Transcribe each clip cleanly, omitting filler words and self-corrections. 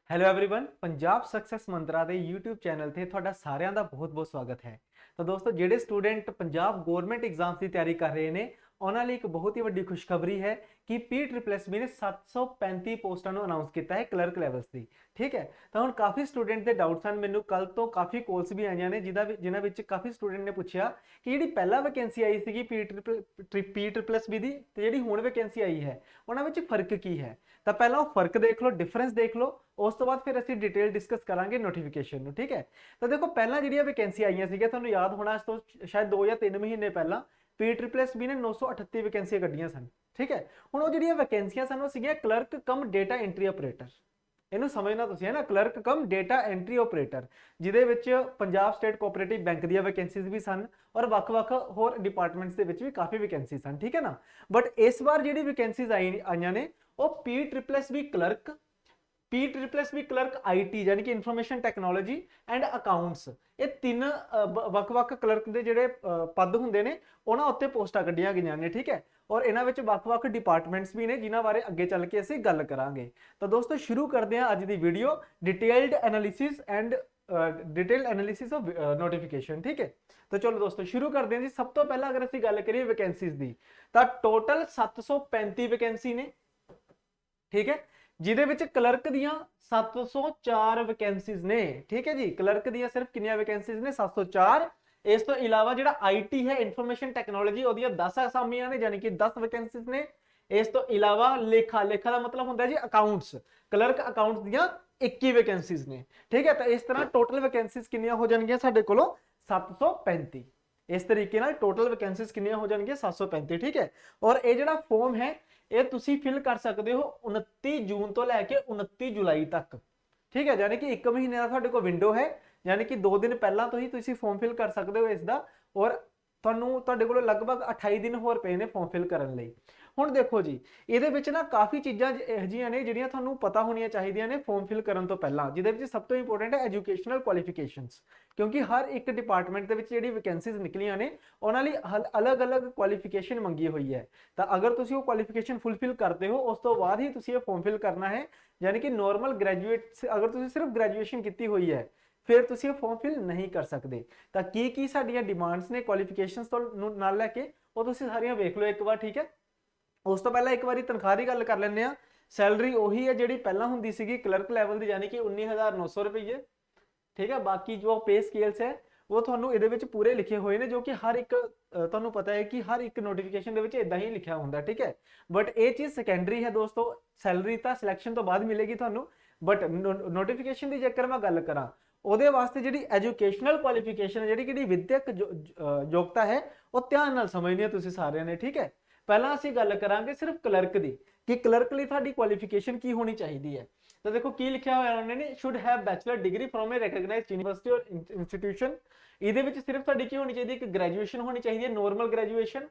Hello everyone Punjab success मंत्रा ਦੇ YouTube channel ਤੇ ਤੁਹਾਡਾ ਸਾਰਿਆਂ ਦਾ ਬਹੁਤ-ਬਹੁਤ ਸਵਾਗਤ ਹੈ। ਤਾਂ ਦੋਸਤੋ ਜਿਹੜੇ ਸਟੂਡੈਂਟ ਪੰਜਾਬ ਗਵਰਨਮੈਂਟ ਐਗਜ਼ਾਮਸ ਦੀ ਤਿਆਰੀ ਕਰ ਰਹੇ ਨੇ ਉਹਨਾਂ ਲਈ ਇੱਕ ਬਹੁਤ ਹੀ ਵੱਡੀ ਖੁਸ਼ਖਬਰੀ ਹੈ ਕਿ PSSB ਨੇ 735 ਪੋਸਟਾਂ ਨੂੰ ਅਨਾਉਂਸ ਕੀਤਾ ਹੈ ਕਲਰਕ ਲੈਵਲਸ ਦੀ। ਠੀਕ ਹੈ, ਤਾਂ ਹੁਣ ਕਾਫੀ ਸਟੂਡੈਂਟ ਦੇ ਡਾਊਟਸ ਹਨ। ਮੈਨੂੰ ਕੱਲ ਤੋਂ ਕਾਫੀ ਕਾਲਸ ਵੀ ਆਈਆਂ ਨੇ ਜਿਨ੍ਹਾਂ ਵਿੱਚ ਕਾਫੀ ਸਟੂਡੈਂਟ ਨੇ ਪੁੱਛਿਆ ਕਿ ਜਿਹੜੀ ਪਹਿਲਾਂ ਵੈਕੈਂਸੀ ਆਈ ਸੀਗੀ PSSB ਦੀ ਤੇ ਜਿਹੜੀ ਹੁਣ ਵੈਕੈਂਸੀ ਆਈ ਹੈ ਉਹਨਾਂ ਵਿੱਚ ਫਰਕ ਕੀ ਹੈ। ਤਾਂ ਪਹਿਲਾਂ ਉਹ ਫਰਕ ਦੇਖ ਲਓ, ਡਿਫਰੈਂਸ ਦੇਖ ਲਓ, ਉਸ ਤੋਂ ਬਾਅਦ ਫਿਰ ਅਸੀਂ ਡਿਟੇਲ ਡਿਸਕਸ ਕਰਾਂਗੇ ਨੋਟੀਫਿਕੇਸ਼ਨ ਨੂੰ। ਠੀਕ ਹੈ, ਤਾਂ ਦੇਖੋ ਪਹਿਲਾਂ ਜਿਹੜੀਆਂ ਵੈਕੈਂਸੀ ਆਈਆਂ ਸੀਗੀਆਂ ਤੁਹਾਨੂੰ ਯਾਦ ਹੋਣਾ ਇਸ ਤੋਂ ਸ਼ਾਇਦ 2 ਜਾਂ 3 ਮਹੀਨੇ ਪਹਿਲਾਂ PSSB ਨੇ 938 ਵੈਕੈਂਸੀਆਂ ਕੱਢੀਆਂ ਸਨ। ਠੀਕ ਹੈ, ਹੁਣ ਉਹ ਜਿਹੜੀਆਂ ਵੈਕੈਂਸੀਆਂ ਸਨ ਉਹ ਸੀਗੀਆਂ ਕਲਰਕ ਕਮ ਡੇਟਾ ਐਂਟਰੀ ਆਪਰੇਟਰ। ਇਹਨੂੰ ਸਮਝਣਾ ਤੁਸੀਂ ਹੈ ਨਾ, ਕਲਰਕ ਕਮ ਡੇਟਾ ਐਂਟਰੀ ਆਪਰੇਟਰ, ਜਿਹਦੇ ਵਿੱਚ ਪੰਜਾਬ ਸਟੇਟ ਕੋਆਪਰੇਟਿਵ ਬੈਂਕ ਦੀਆਂ ਵੈਕੈਂਸੀਜ਼ ਵੀ ਸਨ ਔਰ ਵੱਖ-ਵੱਖ ਹੋਰ ਡਿਪਾਰਟਮੈਂਟਸ ਦੇ ਵਿੱਚ ਵੀ ਕਾਫੀ ਵੈਕੈਂਸੀ ਸਨ। ਠੀਕ ਹੈ ਨਾ, ਬਟ ਇਸ ਵਾਰ ਜਿਹੜੀ ਵੈਕੈਂਸੀਜ਼ ਆਈਆਂ ਨੇ ਉਹ PSSB ਕਲਰਕ IT यानी कि इंफॉर्मेशन टेक्नोलॉजी एंड अकाउंट्स, ये तीन ਵੱਖ-ਵੱਖ ਕਲਰਕ ਦੇ ਜਿਹੜੇ ਪਦ ਹੁੰਦੇ ਨੇ ਉਹਨਾਂ ਉੱਤੇ ਪੋਸਟਾਂ ਕੱਢੀਆਂ ਗਈਆਂ ਨੇ। ਠੀਕ ਹੈ, ਔਰ ਇਹਨਾਂ ਵਿੱਚ ਵੱਖ-ਵੱਖ ਡਿਪਾਰਟਮੈਂਟਸ ਵੀ ਨੇ ਜਿਨ੍ਹਾਂ ਬਾਰੇ ਅੱਗੇ ਚੱਲ ਕੇ ਅਸੀਂ ਗੱਲ ਕਰਾਂਗੇ। ਤਾਂ ਦੋਸਤੋ ਸ਼ੁਰੂ ਕਰਦੇ ਹਾਂ ਅੱਜ ਦੀ video detailed analysis of notification. ठीक है, तो चलो दोस्तों शुरू करते हैं जी। सब तो पहला अगर ਅਸੀਂ ਗੱਲ ਕਰੀਏ ਵੈਕੈਂਸੀਜ਼ ਦੀ ਤਾਂ ਟੋਟਲ 735 ਵੈਕੈਂਸੀ ਨੇ। ठीक है, ਜਿਹਦੇ ਵਿੱਚ ਕਲਰਕ ਦੀਆਂ 704 ਵੈਕੈਂਸੀਜ਼ ਨੇ। ਠੀਕ ਹੈ ਜੀ, ਕਲਰਕ ਦੀਆਂ ਸਿਰਫ ਕਿੰਨੀਆਂ ਵੈਕੈਂਸੀਜ਼ ਨੇ? 704। ਇਸ ਤੋਂ ਇਲਾਵਾ ਜਿਹੜਾ IT ਹੈ ਇਨਫੋਰਮੇਸ਼ਨ ਟੈਕਨੋਲੋਜੀ ਉਹਦੀਆਂ 10 ਅਸਾਮੀਆਂ ਨੇ, ਯਾਨੀ ਕਿ 10 ਵੈਕੈਂਸੀਜ਼ ਨੇ। ਇਸ ਤੋਂ ਇਲਾਵਾ ਲੇਖਾ ਦਾ ਮਤਲਬ ਹੁੰਦਾ ਜੀ ਅਕਾਊਂਟਸ, ਕਲਰਕ ਅਕਾਊਂਟਸ ਦੀਆਂ 21 ਵੈਕੈਂਸੀਜ਼ ਨੇ। ਠੀਕ ਹੈ, ਤਾਂ ਇਸ ਤਰ੍ਹਾਂ ਟੋਟਲ ਵੈਕੈਂਸੀਜ਼ ਕਿੰਨੀਆਂ ਹੋ ਜਾਣਗੀਆਂ ਸਾਡੇ ਕੋਲੋਂ? 735। ਇਸ ਤਰੀਕੇ ਨਾਲ ਟੋਟਲ ਵੈਕੈਂਸੀਜ਼ ਕਿੰਨੀਆਂ ਹੋ ਜਾਣਗੀਆਂ? 735। ਠੀਕ ਹੈ, ਔਰ ਇਹ ਜਿਹੜਾ ਫਾਰਮ ਹੈ ਇਹ ਤੁਸੀਂ ਫਿਲ ਕਰ ਸਕਦੇ ਹੋ 29 ਜੂਨ ਤੋਂ ਲੈ ਕੇ 29 ਜੁਲਾਈ ਤੱਕ। ਠੀਕ ਹੈ, ਯਾਨੀ ਕਿ 1 ਮਹੀਨੇ ਦਾ ਤੁਹਾਡੇ ਕੋਲ ਵਿੰਡੋ ਹੈ, ਯਾਨੀ ਕਿ 2 ਦਿਨ ਪਹਿਲਾਂ ਤੋਂ ਹੀ ਤੁਸੀਂ ਫਾਰਮ ਫਿਲ ਕਰ ਸਕਦੇ ਹੋ ਇਸ ਦਾ। ਔਰ ਤੁਹਾਡੇ ਕੋਲ ਲਗਭਗ 28 ਦਿਨ ਹੋਰ ਪਏ ਨੇ ਫਾਰਮ ਫਿਲ ਕਰਨ ਲਈ। ਹੁਣ ਦੇਖੋ ਜੀ, ਇਹਦੇ ਵਿੱਚ ਨਾ ਕਾਫੀ ਚੀਜ਼ਾਂ ਇਹੋ ਜਿਹੀਆਂ ਨੇ ਜਿਹੜੀਆਂ ਤੁਹਾਨੂੰ ਪਤਾ ਹੋਣੀਆਂ ਚਾਹੀਦੀਆਂ ਨੇ ਫਾਰਮ ਫਿਲ ਕਰਨ ਤੋਂ ਪਹਿਲਾਂ। ਜਿਹਦੇ ਵਿੱਚ ਸਭ ਤੋਂ ਇੰਪੋਰਟੈਂਟ ਹੈ ਐਜੂਕੇਸ਼ਨਲ ਕੁਆਲੀਫਿਕੇਸ਼ਨਸ, ਕਿਉਂਕਿ ਹਰ ਇੱਕ ਡਿਪਾਰਟਮੈਂਟ ਦੇ ਵਿੱਚ ਜਿਹੜੀ ਵੈਕੈਂਸੀਜ਼ ਨਿਕਲੀਆਂ ਨੇ ਉਹਨਾਂ ਲਈ ਅਲੱਗ-ਅਲੱਗ ਕੁਆਲੀਫਿਕੇਸ਼ਨ ਮੰਗੀ ਹੋਈ ਹੈ। ਤਾਂ ਅਗਰ ਤੁਸੀਂ ਉਹ ਕੁਆਲੀਫਿਕੇਸ਼ਨ ਫੁੱਲਫਿਲ ਕਰਦੇ ਹੋ ਉਸ ਤੋਂ ਬਾਅਦ ਹੀ ਤੁਸੀਂ ਇਹ ਫਾਰਮ ਫਿਲ ਕਰਨਾ ਹੈ। ਯਾਨੀ ਕਿ ਨੋਰਮਲ ਗ੍ਰੈਜੂਏਟ, ਅਗਰ ਤੁਸੀਂ ਸਿਰਫ ਗ੍ਰੈਜੂਏਸ਼ਨ ਕੀਤੀ ਹੋਈ ਹੈ ਫਿਰ ਤੁਸੀਂ ਇਹ ਫਾਰਮ ਫਿਲ ਨਹੀਂ ਕਰ ਸਕਦੇ। ਤਾਂ ਕੀ ਸਾਡੀਆਂ ਡਿਮਾਂਡਸ ਨੇ ਕੁਆਲੀਫਿਕੇਸ਼ਨਸ ਤੋਂ ਨਾਲ ਲੈ ਕੇ ਉਹ ਤੁਸੀਂ ਸਾਰੀਆਂ ਵੇਖ ਲਓ ਇੱਕ ਵਾਰ। ਠੀਕ ਹੈ, ਉਸ ਤੋਂ ਪਹਿਲਾਂ ਇੱਕ ਵਾਰੀ ਤਨਖਾਹ ਦੀ ਗੱਲ ਕਰ ਲੈਂਦੇ ਆ। ਸੈਲਰੀ ਉਹੀ ਹੈ ਜਿਹੜੀ ਪਹਿਲਾਂ ਹੁੰਦੀ ਸੀਗੀ ਕਲਰਕ ਲੈਵਲ ਦੀ, ਯਾਨੀ ਕਿ 19,900 ਰੁਪਏ। ਠੀਕ ਹੈ, ਬਾਕੀ ਜੋ ਪੇ ਸਕੇਲਸ ਹੈ ਉਹ ਤੁਹਾਨੂੰ ਇਹਦੇ ਵਿੱਚ ਪੂਰੇ ਲਿਖੇ ਹੋਏ ਨੇ, ਜੋ ਕਿ ਹਰ ਇੱਕ ਤੁਹਾਨੂੰ ਪਤਾ ਹੈ ਕਿ ਹਰ ਇੱਕ ਨੋਟੀਫਿਕੇਸ਼ਨ ਦੇ ਵਿੱਚ ਇਦਾਂ ਹੀ ਲਿਖਿਆ ਹੁੰਦਾ। ਠੀਕ ਹੈ, ਬਟ ਇਹ ਚੀਜ਼ ਸੈਕੰਡਰੀ ਹੈ ਦੋਸਤੋ, ਸੈਲਰੀ ਤਾਂ ਸਿਲੈਕਸ਼ਨ ਤੋਂ ਬਾਅਦ ਮਿਲੇਗੀ ਤੁਹਾਨੂੰ। ਬਟ ਨੋਟੀਫਿਕੇਸ਼ਨ ਦੀ ਜੇਕਰ ਮੈਂ ਗੱਲ ਕਰਾਂ ਉਹਦੇ ਵਾਸਤੇ ਜਿਹੜੀ ਐਜੂਕੇਸ਼ਨਲ ਕੁਆਲੀਫਿਕੇਸ਼ਨ ਹੈ, ਜਿਹੜੀ ਵਿਦਿਅਕ ਯੋਗਤਾ ਹੈ, ਉਹ ਧਿਆਨ ਨਾਲ ਸਮਝਣੀ ਹੈ ਤੁਸੀਂ ਸਾਰਿਆਂ ਨੇ। ਠੀਕ ਹੈ, ਪਹਿਲਾਂ ਅਸੀਂ ਗੱਲ ਕਰਾਂਗੇ ਸਿਰਫ ਕਲਰਕ ਦੀ ਕਿ ਕਲਰਕ ਲਈ ਤੁਹਾਡੀ ਕੁਆਲੀਫਿਕੇਸ਼ਨ ਕੀ ਹੋਣੀ ਚਾਹੀਦੀ ਹੈ। ਤਾਂ ਦੇਖੋ ਕੀ ਲਿਖਿਆ ਹੋਇਆ ਉਹਨਾਂ ਨੇ, should have bachelor degree from a recognised university ਔਰ ਇੰਸਟੀਟਿਊਸ਼ਨ। ਇਹਦੇ ਵਿੱਚ ਸਿਰਫ ਤੁਹਾਡੀ ਕੀ ਹੋਣੀ ਚਾਹੀਦੀ ਹੈ? ਇੱਕ ਗ੍ਰੈਜੂਏਸ਼ਨ ਹੋਣੀ ਚਾਹੀਦੀ ਹੈ, ਨੋਰਮਲ ਗ੍ਰੈਜੂਏਸ਼ਨ।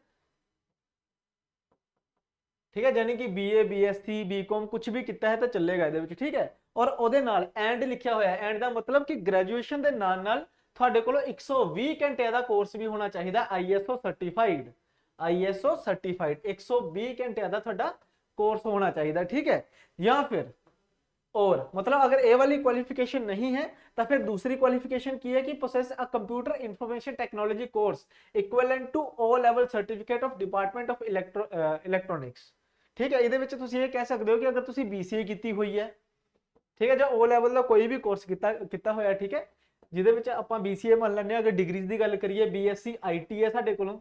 ਠੀਕ ਹੈ, ਯਾਨੀ ਕਿ BA BSc BCom ਕੁਝ ਵੀ ਕੀਤਾ ਹੈ ਤਾਂ ਚੱਲੇਗਾ ਇਹਦੇ ਵਿੱਚ। ਠੀਕ ਹੈ, ਔਰ ਉਹਦੇ ਨਾਲ ਐਂਡ ਲਿਖਿਆ ਹੋਇਆ ਹੈ। ਐਂਡ ਦਾ ਮਤਲਬ ਕਿ ਗ੍ਰੈਜੂਏਸ਼ਨ ਦੇ ਨਾਲ ਨਾਲ ਤੁਹਾਡੇ ਕੋਲ 120 ਘੰਟੇ ਦਾ ਕੋਰਸ ਵੀ ਹੋਣਾ ਚਾਹੀਦਾ, ISO ਸਰਟੀਫਾਈਡ। ISO ਸਰਟੀਫਾਈਡ 120 ਘੰਟਿਆਂ ਦਾ ਤੁਹਾਡਾ ਕੋਰਸ ਹੋਣਾ ਚਾਹੀਦਾ। ਠੀਕ ਹੈ, ਜਾਂ ਫਿਰ और मतलब अगर ए वाली क्वालिफिकेशन नहीं है तो फिर दूसरी क्वालिफिकेशन की है कि possess a computer information technology course equivalent to O level certificate of department of electronics. ठीक है, ਇਹਦੇ ਵਿੱਚ ਤੁਸੀਂ ਇਹ ਕਹਿ ਸਕਦੇ ਹੋ ਕਿ ਅਗਰ ਤੁਸੀਂ BCA ਕੀਤੀ ਹੋਈ ਹੈ, ਠੀਕ ਹੈ, ਜਾਂ O ਲੈਵਲ ਦਾ ਕੋਈ ਵੀ ਕੋਰਸ ਕੀਤਾ ਹੋਇਆ। ਠੀਕ ਹੈ, ਜਿਹਦੇ ਵਿੱਚ ਆਪਾਂ BCA ਮੰਨ ਲੈਂਦੇ ਹਾਂ। ਅਗਰ ਡਿਗਰੀਜ਼ ਦੀ ਗੱਲ ਕਰੀਏ BSc IT ਹੈ ਸਾਡੇ ਕੋਲੋਂ,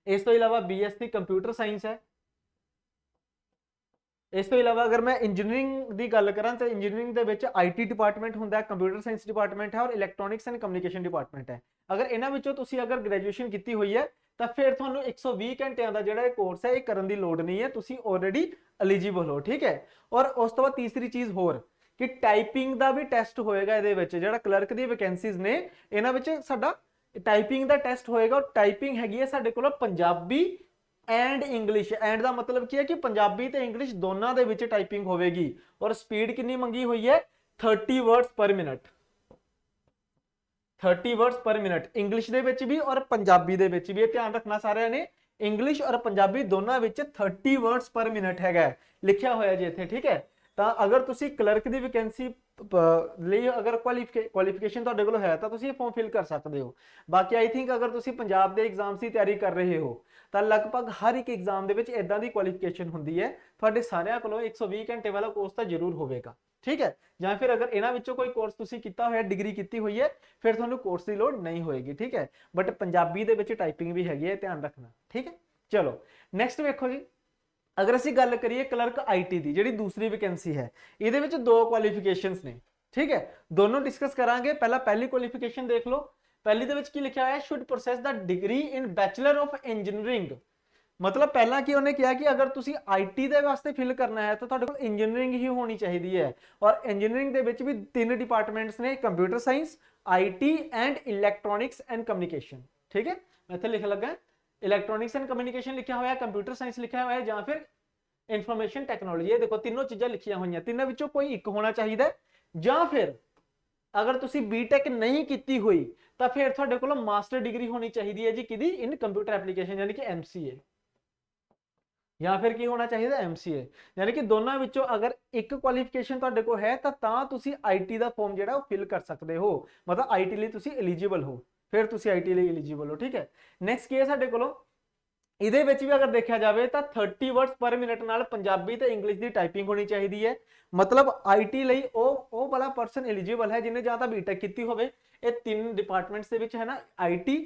ਇਸ ਤੋਂ ਇਲਾਵਾ BSc ਕੰਪਿਊਟਰ ਸਾਇੰਸ ਹੈ। ਇਸ ਤੋਂ ਇਲਾਵਾ ਅਗਰ ਮੈਂ ਇੰਜੀਨੀਅਰਿੰਗ ਦੀ ਗੱਲ ਕਰਾਂ ਤਾਂ ਇੰਜੀਨੀਅਰਿੰਗ ਦੇ ਵਿੱਚ IT ਡਿਪਾਰਟਮੈਂਟ ਹੁੰਦਾ ਹੈ, ਕੰਪਿਊਟਰ ਸਾਇੰਸ ਡਿਪਾਰਟਮੈਂਟ ਹੈ ਔਰ ਇਲੈਕਟ੍ਰੋਨਿਕਸ ਐਂਡ ਕਮਿਊਨੀਕੇਸ਼ਨ ਡਿਪਾਰਟਮੈਂਟ ਹੈ। ਅਗਰ ਇਹਨਾਂ ਵਿੱਚੋਂ ਤੁਸੀਂ ਅਗਰ ਗ੍ਰੈਜੂਏਸ਼ਨ ਕੀਤੀ ਹੋਈ ਹੈ ਤਾਂ ਫਿਰ ਤੁਹਾਨੂੰ 120 ਘੰਟਿਆਂ ਦਾ ਜਿਹੜਾ ਇਹ ਕੋਰਸ ਹੈ ਇਹ ਕਰਨ ਦੀ ਲੋੜ ਨਹੀਂ ਹੈ, ਤੁਸੀਂ ਆਲਰੇਡੀ ਐਲੀਜੀਬਲ ਹੋ। ਠੀਕ ਹੈ, ਔਰ ਉਸ ਤੋਂ ਬਾਅਦ ਤੀਸਰੀ ਚੀਜ਼ ਹੋਰ ਕਿ ਟਾਈਪਿੰਗ ਦਾ ਵੀ ਟੈਸਟ ਹੋਏਗਾ ਇਹਦੇ ਵਿੱਚ। ਜਿਹੜਾ ਕਲਰਕ ਦੀ ਵੈਕੈਂਸੀਜ਼ ਨੇ ਇਹਨਾਂ ਵਿੱਚ ਸਾਡਾ ਟਾਈਪਿੰਗ ਦਾ ਟੈਸਟ ਹੋਏਗਾ। ਟਾਈਪਿੰਗ ਹੈਗੀ ਹੈ ਸਾਡੇ ਕੋਲ ਪੰਜਾਬੀ ਐਂਡ ਇੰਗਲਿਸ਼। ਐਂਡ ਦਾ ਮਤਲਬ ਕੀ ਹੈ ਕਿ ਪੰਜਾਬੀ ਤੇ ਇੰਗਲਿਸ਼ ਦੋਨਾਂ ਦੇ ਵਿੱਚ ਟਾਈਪਿੰਗ ਹੋਵੇਗੀ। ਔਰ ਸਪੀਡ ਕਿੰਨੀ ਮੰਗੀ ਹੋਈ ਹੈ? 30 ਵਰਡਸ ਪਰ ਮਿੰਟ। 30 ਵਰਡਸ ਪਰ ਮਿੰਟ ਇੰਗਲਿਸ਼ ਦੇ ਵਿੱਚ ਵੀ ਔਰ ਪੰਜਾਬੀ ਦੇ ਵਿੱਚ ਵੀ। ਇਹ ਧਿਆਨ ਰੱਖਣਾ ਸਾਰਿਆਂ ਨੇ, ਇੰਗਲਿਸ਼ ਔਰ ਪੰਜਾਬੀ ਦੋਨਾਂ ਵਿੱਚ 30 ਵਰਡਸ ਪਰ ਮਿੰਟ ਹੈਗਾ ਲਿਖਿਆ ਹੋਇਆ ਜੀ ਇੱਥੇ। ਠੀਕ ਹੈ, ਤਾਂ ਅਗਰ ਤੁਸੀਂ ਕਲਰਕ ਦੀ ਵੈਕੈਂਸੀ ਲਈ ਅਗਰ ਕੁਆਲੀਫਿਕੇਸ਼ਨ ਤੁਹਾਡੇ ਕੋਲ ਹੈ ਤਾਂ ਤੁਸੀਂ ਇਹ ਫਾਰਮ ਫਿਲ ਕਰ ਸਕਦੇ ਹੋ। ਬਾਕੀ ਆਈ ਥਿੰਕ ਅਗਰ ਤੁਸੀਂ ਪੰਜਾਬ ਦੇ ਐਗਜ਼ਾਮਸ ਦੀ ਤਿਆਰੀ ਕਰ ਰਹੇ ਹੋ ਤਾਂ ਲਗਭਗ ਹਰ ਇੱਕ ਐਗਜ਼ਾਮ ਦੇ ਵਿੱਚ ਇਦਾਂ ਦੀ ਕੁਆਲੀਫਿਕੇਸ਼ਨ ਹੁੰਦੀ ਹੈ, ਤੁਹਾਡੇ ਸਾਰਿਆਂ ਕੋਲੋਂ 120 ਘੰਟੇ ਵਾਲਾ ਕੋਰਸ ਤਾਂ ਜ਼ਰੂਰ ਹੋਵੇਗਾ, ਠੀਕ ਹੈ। ਜਾਂ ਫਿਰ ਅਗਰ ਇਹਨਾਂ ਵਿੱਚੋਂ ਕੋਈ ਕੋਰਸ ਤੁਸੀਂ ਕੀਤਾ ਹੋਇਆ, ਡਿਗਰੀ ਕੀਤੀ ਹੋਈ ਹੈ, ਫਿਰ ਤੁਹਾਨੂੰ ਕੋਰਸ ਦੀ ਲੋੜ ਨਹੀਂ ਹੋਏਗੀ, ਠੀਕ ਹੈ। ਬਟ ਪੰਜਾਬੀ ਦੇ ਵਿੱਚ ਟਾਈਪਿੰਗ ਵੀ ਹੈਗੀ ਹੈ, ਧਿਆਨ ਰੱਖਣਾ, ਠੀਕ ਹੈ। ਚਲੋ ਨੈਕਸਟ ਵੇਖੋ ਜੀ, अगर असीं गल करिए क्लर्क आईटी की जिहड़ी दूसरी वैकेंसी है, ये विच दो क्वालिफिकेशंस ने, ठीक है। दोनों डिस्कस करांगे। पहला पहली क्वालिफिकेशन देख लो, पहली दे विच की लिखा है, should process the degree in bachelor of engineering. मतलब पहला की उन्हें किया कि अगर तुसी आईटी दे वास्ते फिल करना है तो तुहाडे कोल इंजीनियरिंग ही होनी चाहिए है, और इंजीनियरिंग दे विच भी 3 डिपार्टमेंट्स ने, computer science, IT and electronics and communication, ठीक है। मैं इत्थे लिख लगा इलैक्ट्रॉनिक्स एंड कम्युनिकेशन लिखा हुआ है, कंप्यूटर साइंस लिखा हुआ है, या फिर इंफॉर्मेशन टेक्नोलॉजी। देखो तीनों चीज़ां लिखियां हुई हैं, तीनों विचों कोई एक होना चाहिए। या फिर अगर तुसी बीटेक नहीं की हुई तो फिर तुहाडे कोल मास्टर डिग्री होनी चाहिए है जी, किदी इन कंप्यूटर एप्लीकेशन, यानी कि MCA, या फिर की होना चाहिए MCA। यानी कि दोनों विचों अगर एक क्वालिफिकेशन तुहाडे कोल है तो तुसी आईटी दा फॉर्म जिहड़ा वो फिल कर सकते हो, मतलब आईटी लई तुसी एलिजिबल हो, फिर तुसी आईटी लई एलिजिबल हो, ठीक है। नैक्सट की है साडे कोल, ਇਹਦੇ ਵਿੱਚ ਵੀ ਅਗਰ ਦੇਖਿਆ ਜਾਵੇ ਤਾਂ 30 ਵਰਡਸ ਪਰ ਮਿੰਟ ਨਾਲ ਪੰਜਾਬੀ ਤੇ ਇੰਗਲਿਸ਼ ਦੀ ਟਾਈਪਿੰਗ ਹੋਣੀ ਚਾਹੀਦੀ ਹੈ। ਮਤਲਬ ਆਈਟੀ ਲਈ ਉਹ ਵਾਲਾ ਪਰਸਨ ਐਲੀਜੀਬਲ ਹੈ ਜਿਹਨੇ ਜਾਂ ਤਾਂ ਬੀਟੈਕ ਕੀਤੀ ਹੋਵੇ, ਇਹ ਤਿੰਨ ਡਿਪਾਰਟਮੈਂਟਸ ਦੇ ਵਿੱਚ ਹੈ ਨਾ, IT,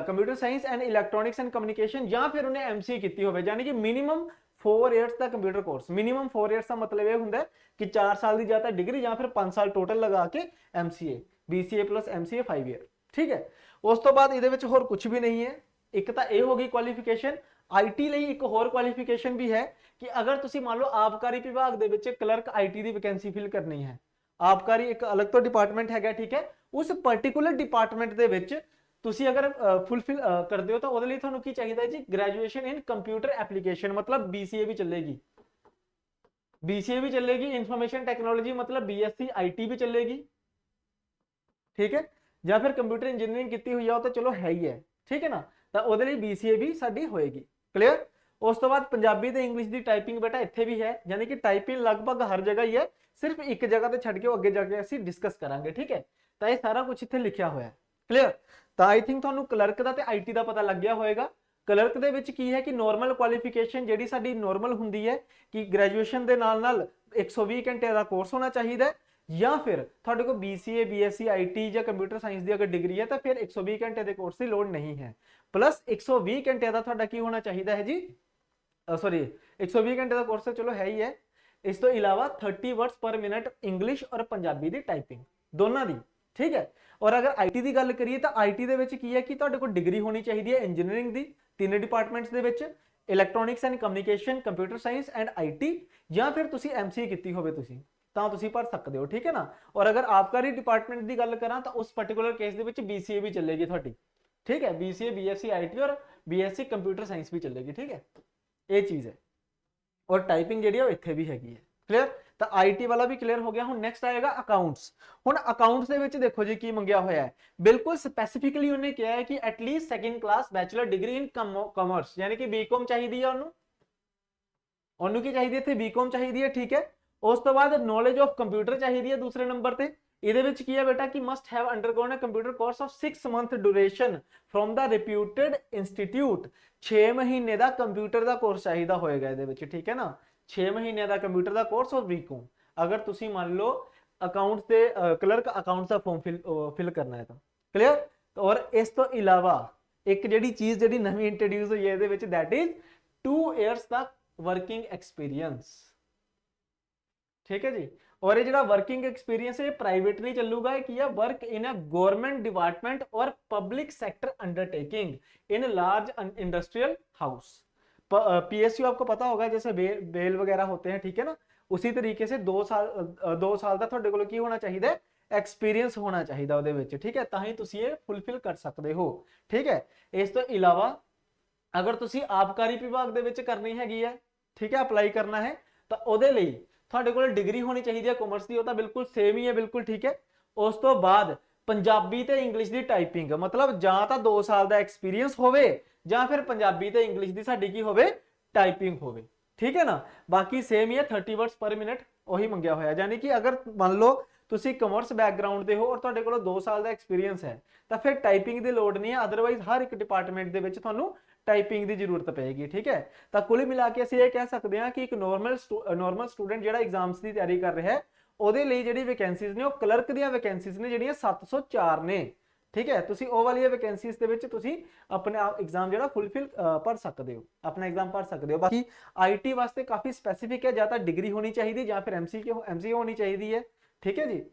computer science and electronics and communication, ਜਾਂ ਫਿਰ ਉਹਨੇ MCA ਕੀਤੀ ਹੋਵੇ, ਯਾਨੀ ਕਿ ਮਿਨੀਮਮ 4 ਇਅਰਸ ਦਾ ਕੰਪਿਊਟਰ ਕੋਰਸ। ਮਿਨੀਮਮ 4 ਇਅਰਸ ਦਾ ਮਤਲਬ ਇਹ ਹੁੰਦਾ ਕਿ 4 ਸਾਲ ਦੀ ਜਾਂ ਤਾਂ ਡਿਗਰੀ ਜਾਂ ਫਿਰ 5 ਸਾਲ ਟੋਟਲ ਲਗਾ ਕੇ MCA, BCA plus MCA 5 year, ਠੀਕ ਹੈ। ਉਸ ਤੋਂ ਬਾਅਦ ਇਹਦੇ ਵਿੱਚ ਹੋਰ ਕੁਝ ਵੀ ਨਹੀਂ ਹੈ। एक तो यह होगी क्वालिफिकेशन। आईटी ਲਈ एक होर क्वालिफिकेशन भी है कि अगर तुसी मान लो आबकारी विभाग दे विच क्लर्क आईटी की वैकेंसी फिल करनी है, आबकारी एक अलग तो डिपार्टमेंट है, ठीक है, उस पर्टिकुलर डिपार्टमेंट दे विच तुसी अगर फुलफिल करते हो तो उहदे लई तुहानूं की चाहिए जी, ग्रेजुएशन इन कंप्यूटर एप्लीकेशन, मतलब BCA भी चलेगी, BCA भी चलेगी, इंफॉर्मेशन टेक्नोलॉजी मतलब BSc IT भी चलेगी, ठीक है। या फिर कंप्यूटर इंजीनियरिंग की हुई है तो चलो है ही है, ठीक है ना, तो ਉਹਦੇ ਲਈ BCA भी ਸਾਡੀ ਹੋਏਗੀ, ਕਲੀਅਰ। ਉਸ ਤੋਂ ਬਾਅਦ ਪੰਜਾਬੀ ਤੇ ਇੰਗਲਿਸ਼ ਦੀ ਟਾਈਪਿੰਗ ਬੇਟਾ ਇੱਥੇ ਵੀ ਹੈ, ਯਾਨੀ ਕਿ ਟਾਈਪਿੰਗ ਲਗਭਗ ਹਰ ਜਗ੍ਹਾ ਹੀ ਹੈ, ਸਿਰਫ ਇੱਕ ਜਗ੍ਹਾ ਤੇ ਛੱਡ ਕੇ ਅੱਗੇ ਜਾ ਕੇ ਅਸੀਂ ਡਿਸਕਸ ਕਰਾਂਗੇ, ਠੀਕ ਹੈ। ਤਾਂ ਇਹ ਸਾਰਾ ਕੁਝ ਇੱਥੇ ਲਿਖਿਆ ਹੋਇਆ ਹੈ, ਕਲੀਅਰ। ਤਾਂ ਆਈ ਥਿੰਕ ਤੁਹਾਨੂੰ ਕਲਰਕ ਦਾ ਤੇ ਆਈਟੀ ਦਾ ਪਤਾ ਲੱਗ ਗਿਆ ਹੋਵੇਗਾ। ਕਲਰਕ ਦੇ ਵਿੱਚ ਕੀ ਹੈ ਕਿ ਨੋਰਮਲ ਕੁਆਲੀਫਿਕੇਸ਼ਨ ਜਿਹੜੀ ਸਾਡੀ ਨੋਰਮਲ ਹੁੰਦੀ ਹੈ ਕਿ ਗ੍ਰੈਜੂਏਸ਼ਨ ਦੇ ਨਾਲ 120 ਘੰਟੇ ਦਾ ਕੋਰਸ ਹੋਣਾ ਚਾਹੀਦਾ, ਜਾਂ ਫਿਰ ਤੁਹਾਡੇ ਕੋਲ BCA, BSc IT ਜਾਂ ਕੰਪਿਊਟਰ ਸਾਇੰਸ ਦੀ ਅਗਰ ਡਿਗਰੀ ਹੈ ਤਾਂ ਫਿਰ 120 ਘੰਟੇ ਦੇ ਕੋਰਸ ਦੀ ਲੋੜ ਨਹੀਂ ਹੈ। प्लस 120 घंटे का तुहाडा की होना चाहिए है जी, सॉरी 120 घंटे का कोर्स तो चलो है ही है, इस तो इलावा 30 वर्ड्स पर मिनट इंग्लिश और पंजाबी की टाइपिंग दोनों की, ठीक है। और अगर आईटी की गल करिए तो आईटी दे विच की है कि तुहाडे कोल डिग्री होनी चाहिए है इंजीनियरिंग की, 3 departments they which, electronics and communication, computer science and IT, या फिर तुसी MCA की होवे तुसी तां तुसी भर सकते हो, ठीक है ना। और अगर आबकारी डिपार्टमेंट की गल करा तो उस पर्टिकुलर केस दे विच BCA भी चलेगी तुहाडी, ठीक है, BCA, BSc IT और BSc कंप्यूटर साइंस भी चलेगी, ठीक है, ये चीज़ है। और टाइपिंग जी इत्थे भी हैगी है, क्लियर। तो IT वाला भी क्लियर हो गया। हुण नैक्सट आएगा अकाउंट्स। हुण अकाउंट्स दे विच देखो जी की मंगिया होया है, बिल्कुल स्पैसीफिकली उन्हें कहा है कि at least 2nd class bachelor degree in commerce, यानी कि BCom चाहिए है, उन्होंने की चाहिए इत्थे BCom चाहिए है, ठीक है। उस तो बाद नॉलेज ऑफ कंप्यूटर चाहिए है दूसरे नंबर पर। ਇਹਦੇ ਵਿੱਚ ਕੀ ਹੈ ਬੇਟਾ ਕਿ must have undergone a computer course of 6 month duration from the reputed institute. 6 ਮਹੀਨੇ ਦਾ ਕੰਪਿਊਟਰ ਦਾ ਕੋਰਸ ਚਾਹੀਦਾ ਹੋਏਗਾ ਇਹਦੇ ਵਿੱਚ, ਠੀਕ ਹੈ ਨਾ, 6 ਮਹੀਨੇ ਦਾ ਕੰਪਿਊਟਰ ਦਾ ਕੋਰਸ ਔਰ BCom। ਅਗਰ ਤੁਸੀਂ ਮੰਨ ਲਓ ਅਕਾਊਂਟਸ ਦੇ ਕਲਰਕ ਅਕਾਊਂਟਸ ਦਾ ਫਾਰਮ ਫਿਲ ਕਰਨਾ ਹੈ ਤਾਂ, ਕਲੀਅਰ। ਔਰ ਇਸ ਤੋਂ ਇਲਾਵਾ ਇੱਕ ਜਿਹੜੀ ਚੀਜ਼ ਜਿਹੜੀ ਨਵੀਂ ਇੰਟਰੋਡਿਊਸ ਹੋਈ ਹੈ ਇਹਦੇ ਵਿੱਚ, that is 2 years the working experience, ठीक है जी। और ये जो वर्किंग एक्सपीरियंस है प्राइवेट नहीं चलूगा, कि work in a government department और public sector undertaking in large industrial house. PSU आपको पता होगा जैसे बेल वगैरह होते हैं, ठीक है ना, उसी तरीके से 2 साल का तुहाडे कोल की होना चाहिए, एक्सपीरियंस होना चाहिए ਉਹਦੇ ਵਿੱਚ, ठीक है, ਤਾਂ ਹੀ ਤੁਸੀਂ ਇਹ ਫੁੱਲਫਿਲ ਕਰ ਸਕਦੇ ਹੋ, ठीक है। ਇਸ ਤੋਂ ਇਲਾਵਾ ਅਗਰ ਤੁਸੀਂ ਆਬਕਾਰੀ ਵਿਭਾਗ ਦੇ ਵਿੱਚ ਕਰਨੀ ਹੈਗੀ ਹੈ, ठीक है, ਅਪਲਾਈ ਕਰਨਾ ਹੈ ਤਾਂ ਉਹਦੇ ਲਈ ਤੁਹਾਡੇ ਕੋਲ ਡਿਗਰੀ ਹੋਣੀ ਚਾਹੀਦੀ ਹੈ ਕਾਮਰਸ ਦੀ, ਉਹ ਤਾਂ ਬਿਲਕੁਲ ਸੇਮ ਹੀ ਹੈ, ਬਿਲਕੁਲ ਠੀਕ ਹੈ। ਉਸ ਤੋਂ ਬਾਅਦ ਪੰਜਾਬੀ ਤੇ ਇੰਗਲਿਸ਼ ਦੀ ਟਾਈਪਿੰਗ, ਮਤਲਬ ਜਾਂ ਤਾਂ 2 ਸਾਲ ਦਾ ਐਕਸਪੀਰੀਅੰਸ ਹੋਵੇ ਜਾਂ ਫਿਰ ਪੰਜਾਬੀ ਤੇ ਇੰਗਲਿਸ਼ ਦੀ ਸਾਡੀ ਕੀ ਹੋਵੇ, ਟਾਈਪਿੰਗ ਹੋਵੇ, ठीक है ना। बाकी सेम ही है, 30 वर्ड्स पर मिनट ਉਹੀ ਮੰਗਿਆ ਹੋਇਆ। ਯਾਨੀ ਕਿ ਅਗਰ ਮੰਨ ਲਓ ਤੁਸੀਂ ਕਮਰਸ ਬੈਕਗ੍ਰਾਉਂਡ ਦੇ ਹੋ ਔਰ ਤੁਹਾਡੇ ਕੋਲ 2 ਸਾਲ ਦਾ ਐਕਸਪੀਰੀਅੰਸ ਹੈ ਤਾਂ ਫਿਰ ਟਾਈਪਿੰਗ ਦੀ ਲੋੜ ਨਹੀਂ ਹੈ, ਅਦਰਵਾਈਜ਼ ਹਰ ਇੱਕ ਡਿਪਾਰਟਮੈਂਟ ਦੇ ਵਿੱਚ ਤੁਹਾਨੂੰ ਟਾਈਪਿੰਗ ਦੀ ਜ਼ਰੂਰਤ ਪਏਗੀ। ਠੀਕ ਹੈ, ਤਾਂ ਕੁੱਲ ਮਿਲਾ ਕੇ ਅਸੀਂ ਇਹ ਕਹਿ ਸਕਦੇ ਹਾਂ ਕਿ ਇੱਕ ਨੋਰਮਲ ਸਟੂਡੈਂਟ ਜਿਹੜਾ ਐਗਜ਼ਾਮਸ ਦੀ ਤਿਆਰੀ ਕਰ ਰਿਹਾ ਹੈ ਉਹਦੇ ਲਈ ਜਿਹੜੀ ਵੈਕੈਂਸੀਜ਼ ਨੇ ਉਹ ਕਲਰਕ ਦੀਆਂ ਵੈਕੈਂਸੀਜ਼ ਨੇ ਜਿਹੜੀਆਂ 704 ਨੇ। ठीक है, तुसी ਉਹ ਵਾਲੀਆਂ ਵੈਕੈਂਸੀਜ਼ ਦੇ ਵਿੱਚ ਤੁਸੀਂ ਆਪਣੇ ਐਗਜ਼ਾਮ ਜਿਹੜਾ ਫੁੱਲਫਿਲ ਭਰ ਸਕਦੇ ਹੋ, ਆਪਣਾ ਐਗਜ਼ਾਮ ਭਰ ਸਕਦੇ ਹੋ। ਬਾਕੀ ਆਈਟੀ ਵਾਸਤੇ ਕਾਫੀ ਸਪੈਸੀਫਿਕ ਹੈ, ਜਾਂ ਤਾਂ ਡਿਗਰੀ ਹੋਣੀ ਚਾਹੀਦੀ ਜਾਂ ਫਿਰ ਐਮਸੀਏ ਹੋਣੀ ਚਾਹੀਦੀ ਹੈ। ਠੀਕ ਹੈ ਜੀ।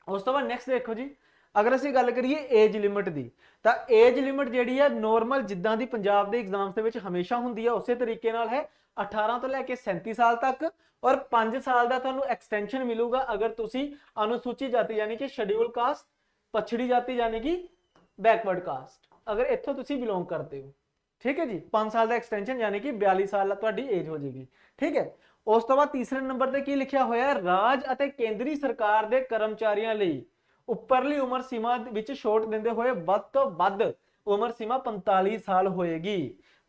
ਉਸ ਤੋਂ ਬਾਅਦ ਨੈਕਸਟ ਦੇਖੋ ਜੀ, ਅਗਰ ਅਸੀਂ ਗੱਲ ਕਰੀਏ ਏਜ ਲਿਮਿਟ ਦੀ, ਤਾਂ ਏਜ ਲਿਮਿਟ ਜਿਹੜੀ ਹੈ ਨੋਰਮਲ ਜਿੱਦਾਂ ਦੀ ਪੰਜਾਬ ਦੇ ਐਗਜ਼ਾਮ ਦੇ ਵਿੱਚ ਹਮੇਸ਼ਾ ਹੁੰਦੀ ਹੈ ਉਸੇ ਤਰੀਕੇ ਨਾਲ ਹੈ 18 ਤੋਂ ਲੈ ਕੇ 37 ਸਾਲ ਤੱਕ, ਔਰ 5 ਸਾਲ ਦਾ ਤੁਹਾਨੂੰ ਐਕਸਟੈਂਸ਼ਨ ਮਿਲੂਗਾ ਅਗਰ ਤੁਸੀਂ ਅਨੁਸੂਚਿਤ ਜਾਤੀ ਯਾਨੀ ਕਿ ਸ਼ੈਡਿਊਲ ਕਾਸਟ, पछड़ी जाति यानी कि बैकवर्ड कास्ट, अगर इत्थों तुसी बिलोंग करते हो। ठीक है जी, 5 साल का एक्सटेंशन यानी कि 42 साल तुहाडी एज हो जाएगी। ठीक है, उस तो बाद तीसरे नंबर ते की लिखिया होया, राज अते केंद्रीय सरकार दे कर्मचारियों लई उपरली उम्र सीमा विच छूट दिंदे होए वध तो वध उम्र सीमा 45 साल होएगी।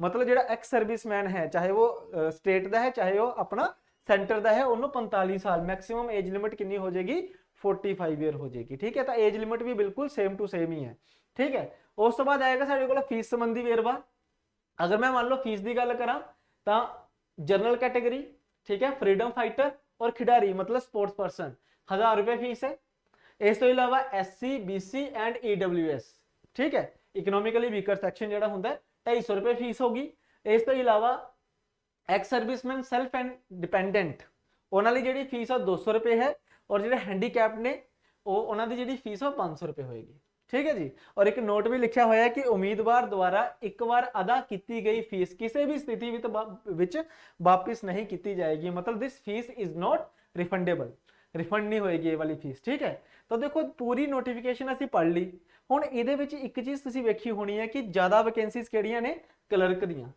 मतलब जिहड़ा एक्स सर्विसमैन है, चाहे वो स्टेट का है चाहे वो अपना सेंटर का है, उन्होंने 45 साल मैक्सिमम एज लिमिट कितनी हो जाएगी 45 ईयर हो जाएगी। ठीक है, तो एज लिमिट भी बिल्कुल सेम टू सेम ही है। ठीक है, उस तो बाद आएगा साडे कोल फीस संबंधी वेरवा। अगर मैं मान लो फीस की गल करा तो जनरल कैटेगरी, ठीक है, फ्रीडम फाइटर और खिडारी मतलब स्पोर्ट्स पर्सन 1000 रुपये फीस है। इस तो इलावा SC BC एंड EWS, ठीक है, इकोनॉमिकली वीकर सैक्शन जो होंगे 250 रुपये फीस होगी। इस तो इलावा ex serviceman self and dependent उन्होंने जी फीस है 200 रुपये है, और जो हैंडीकैप ने उन्होंने जी फीस है 500 रुपये होएगी। ठीक है जी, और एक नोट भी लिखा हुआ है कि उम्मीदवार द्वारा एक बार अदा की गई फीस किसी भी स्थिति विच वापिस नहीं की जाएगी, मतलब this fees is not refundable, refund नहीं होएगी ये वाली फीस। ठीक है, तो देखो पूरी नोटिफिकेशन असी पढ़ ली। हुण इहदे विच एक चीज़ तुसीं वेखी होनी है कि ज़्यादा वैकेंसीज किहड़ियां ने, क्लर्क दियां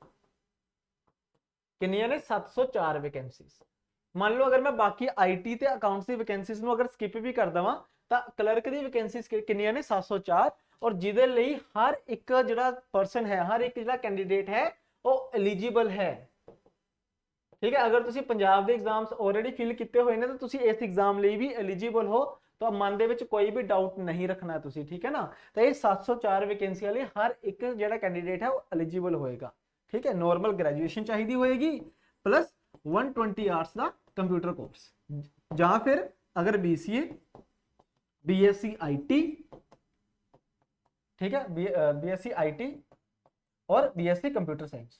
कितनियां ने 704 वैकेंसीज। मान लो अगर मैं बाकी IT ते अकाउंट्स की वैकेंसीज नूं अगर स्किप भी कर देवां तो क्लर्क की वैकेंसीज कितनियां ने 704, और जिहदे लई हर एक जिहड़ा पर्सन है, हर एक जिहड़ा कैंडीडेट है वो एलिजिबल है। ठीक है, अगर तुसीं पंजाब दे एग्जाम्स ऑलरेडी फिल किए हुए हैं तो तुसीं इस एग्जाम लई भी एलिजिबल हो, तो मन दे विच कोई भी डाउट नहीं रखना तुसीं। ठीक है ना, तो ये 704 वैकेंसियां लई हर एक जिहड़ा कैंडीडेट है वो एलिजिबल होएगा। ठीक है, नॉर्मल ग्रैजुएशन चाहिए होएगी प्लस 120 आवर्स का कंप्यूटर कोर्स, या फिर अगर BCA BSc IT, ठीक है, BSc IT और BSc कंप्यूटर साइंस।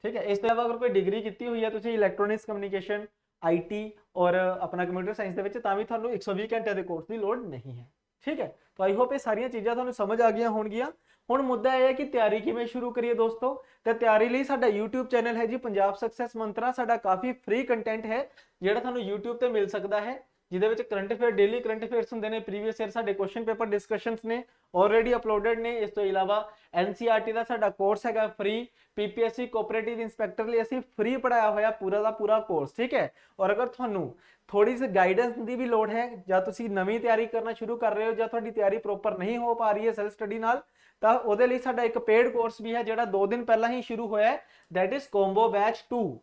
ठीक है, इस अलावा अगर कोई डिग्री की हुई है तुसीं इलैक्ट्रॉनिक्स कम्युनिकेशन IT और अपना कंप्यूटर साइंस के भी तुहानूं 120 घंटे के कोर्स की लोड़ नहीं है। ठीक है, तो आई होप ये सारियां चीज़ां तुहानूं समझ आ गई होणगियां। हुण मुद्दा यह है कि तैयारी किवें शुरू करिए दोस्तों, तो तैयारी लई साडा यूट्यूब चैनल है जी पंजाब सक्सैस मंत्रा। साडा काफ़ी फ्री कंटेंट है जिहड़ा तुहानूं यूट्यूब ते मिल सकता है, जिहदे विच current affair daily current affairs हुंदे ने, प्रीवियस ईयर साडे क्वेश्चन पेपर डिस्कशनस ने ऑलरेडी अपलोडेड ने। इस तो इलावा NCERT का साडा कोर्स है फ्री, PPSC कोऑपरेटिव इंस्पैक्टर लिए असीं फ्री पढ़ाया होया पूरा का पूरा कोर्स। ठीक है, और अगर तुहानूं थोड़ी सी गाइडेंस की भी लोड़ है, ਜਾਂ ਤੁਸੀਂ ਨਵੀਂ ਤਿਆਰੀ ਕਰਨਾ ਸ਼ੁਰੂ ਕਰ ਰਹੇ ਹੋ, ਜਾਂ ਤੁਹਾਡੀ ਤਿਆਰੀ ਪ੍ਰੋਪਰ ਨਹੀਂ ਹੋ ਪਾ ਰਹੀ ਹੈ ਸੈਲਫ ਸਟੱਡੀ ਨਾਲ, ਤਾਂ ਉਹਦੇ ਲਈ ਸਾਡਾ ਇੱਕ ਪੇਡ ਕੋਰਸ ਵੀ ਹੈ ਜਿਹੜਾ 2 ਦਿਨ ਪਹਿਲਾਂ ਹੀ ਸ਼ੁਰੂ ਹੋਇਆ ਹੈ, ਦੈਟ ਇਜ਼ ਕੰਬੋ ਬੈਚ 2।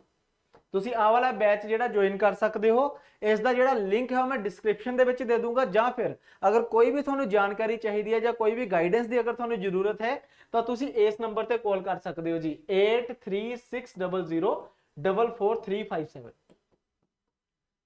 ਤੁਸੀਂ ਆਹ ਵਾਲਾ ਬੈਚ ਜਿਹੜਾ ਜੁਆਇਨ ਕਰ ਸਕਦੇ ਹੋ। ਇਸ ਦਾ ਜਿਹੜਾ ਲਿੰਕ ਹੈ ਮੈਂ ਡਿਸਕ੍ਰਿਪਸ਼ਨ ਦੇ ਵਿੱਚ ਦੇ ਦੂੰਗਾ, ਜਾਂ ਫਿਰ ਅਗਰ ਕੋਈ ਵੀ ਤੁਹਾਨੂੰ ਜਾਣਕਾਰੀ ਚਾਹੀਦੀ ਹੈ ਜਾਂ ਕੋਈ ਵੀ ਗਾਈਡੈਂਸ ਦੀ ਅਗਰ ਤੁਹਾਨੂੰ ਜ਼ਰੂਰਤ ਹੈ ਤਾਂ ਤੁਸੀਂ ਇਸ ਨੰਬਰ ਤੇ ਕਾਲ ਕਰ ਸਕਦੇ ਹੋ ਜੀ 8360044357।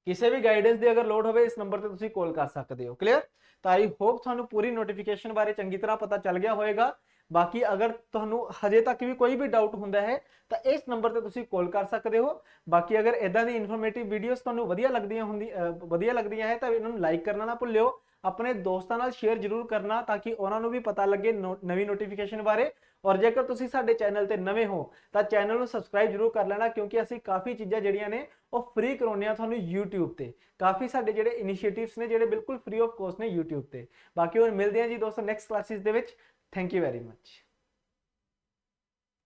किसी भी गाइडेंस की अगर लोड़ हो इस नंबर पर तुम कॉल कर सकते हो। क्लियर, तो आई होप थानू पूरी नोटिफिकेशन बारे चंगी तरह पता चल गया होएगा। बाकी अगर थानू हजे तक भी कोई भी डाउट हुंदा है तो इस नंबर पर तुम कॉल कर सकते हो। बाकी अगर इदां दी इन्फॉर्मेटिव वीडियोस थानू वधिया लगदियां है तो इन्होंने लाइक करना ना भुल्लियो, अपने दोस्तों नाल शेयर जरूर करना ताकि उन्होंने भी पता लगे नवी नोटिफिकेशन बारे। और जेकर तुसीं साडे चैनल ते नवे हो तो चैनल को सबसक्राइब जरूर कर लेना, क्योंकि असीं काफ़ी चीज़ां जिहड़ियां ने वो फ्री करवाउने तुहानूं यूट्यूब ते। काफ़ी साडे जिहड़े इनिशिएटिव्स ने जिहड़े बिल्कुल फ्री ऑफ कॉस्ट ने यूट्यूब ते। बाकी हुण मिलदे हां जी दोस्तों next classes they which. Thank you very much.